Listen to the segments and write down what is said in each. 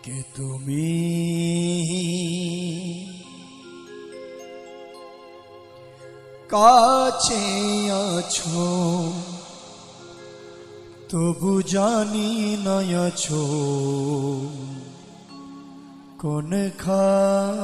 কে তুমি কাছে আছো তবু জানি না আছো কোনখানে।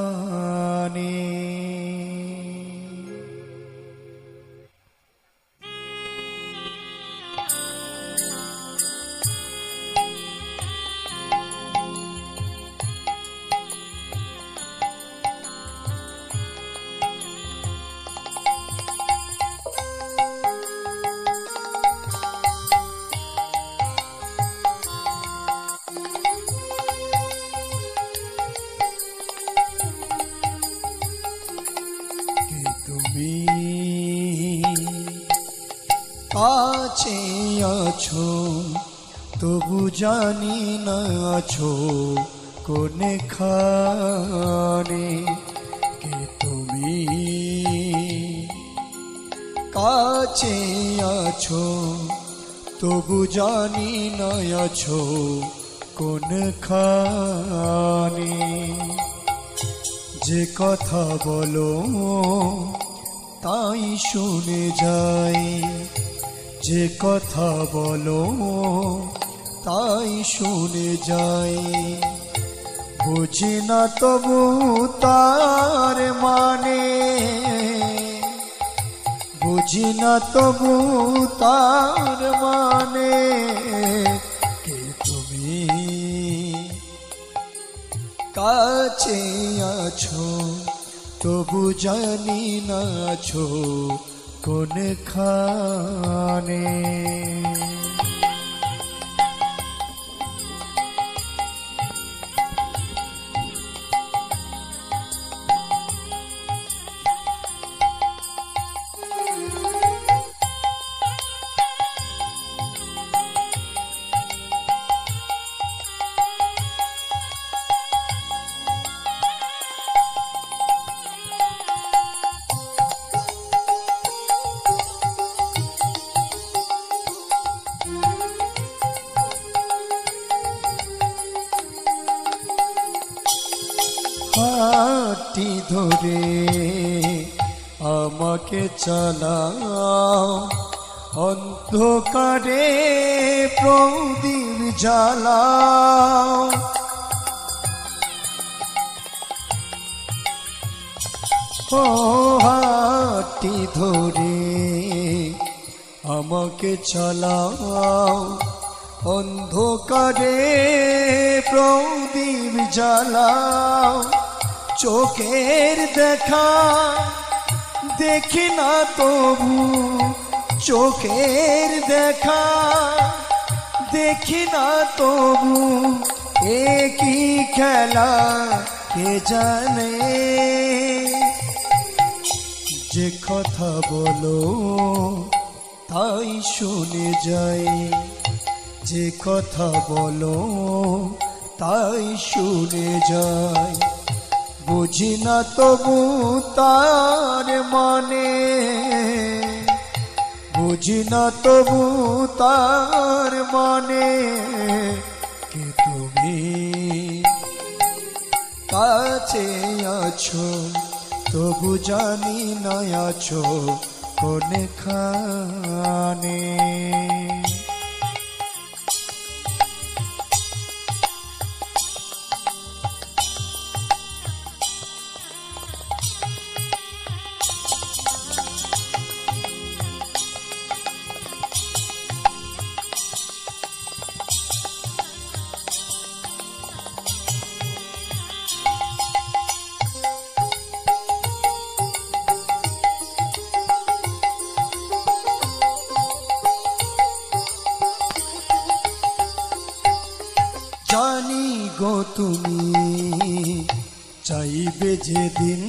তুমি কাছে আছো তবু জানি না আছো কোনখানে। কে তুমি কাছে আছো তবু জানি না আছো কোনখানে। যে কথা বলো তাই শুনে যাই, যে কথা বলো তাই শুনে যাই। বুঝি না তবু তার মানে, বুঝি না তবু তার মানে। কে তুমি কাছে আছো তবু জানি না আছো কোনখানে। হাতটি ধরে আমাকে চালাও, অন্ধকারে প্রদীপ জ্বালাও। ও হাতটি ধরে আমাকে চালাও, অন্ধকারে প্রদীপ জ্বালাও। চোখের দেখা দেখি না তবু, চোখের দেখা দেখি না তবু। একই খেলা কে জানে। যে কথা বলো তাই শুনে যাই, যে কথা বলো তাই শুনে যাই। বুঝি না তবু তার মানে, বুঝি না তবু তার মানে। কে তুমি কাছে আছো তবু জানি না আছো কোনখানে। জানি গো তুমি চাইবে যেদিন,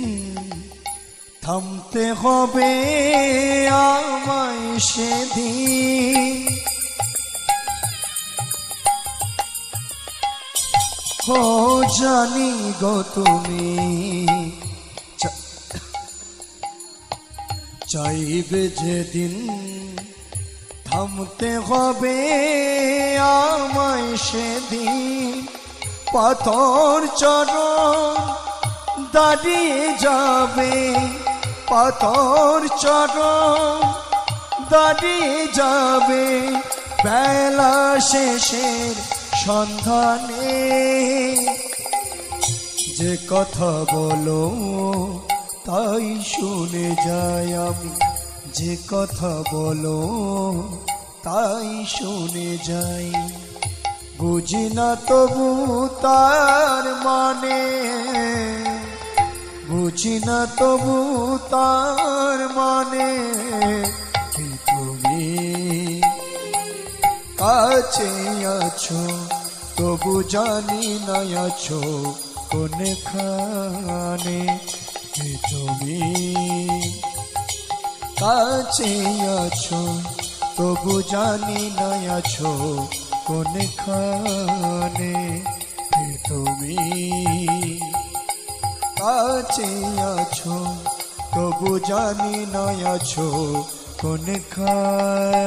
থামতে হবে আমায় সেদিন। ও জানি গো তুমি চাইবে যেদিন, থামতে হবে আমায় সেদিন। পাথর চরণ দাঁড়িয়ে যাবে, পাথর চরণ দাঁড়িয়ে যাবে বেলা শেষের সন্ধানে। যে কথা বলো তাই শুনে যাই আমি, যে কথা বলো তাই শুনে যাই। বুঝি না তবু তার মানে, বুঝি না তবু তার মানে। কি তুমি কাছে আছো তবু জানি না আছো কোনখানে। কি তুমি কাছে আছো তবু জানি না আছো কোনখানে। কি তুমি কাছে আছো তবু জানি না আছো কোনখানে।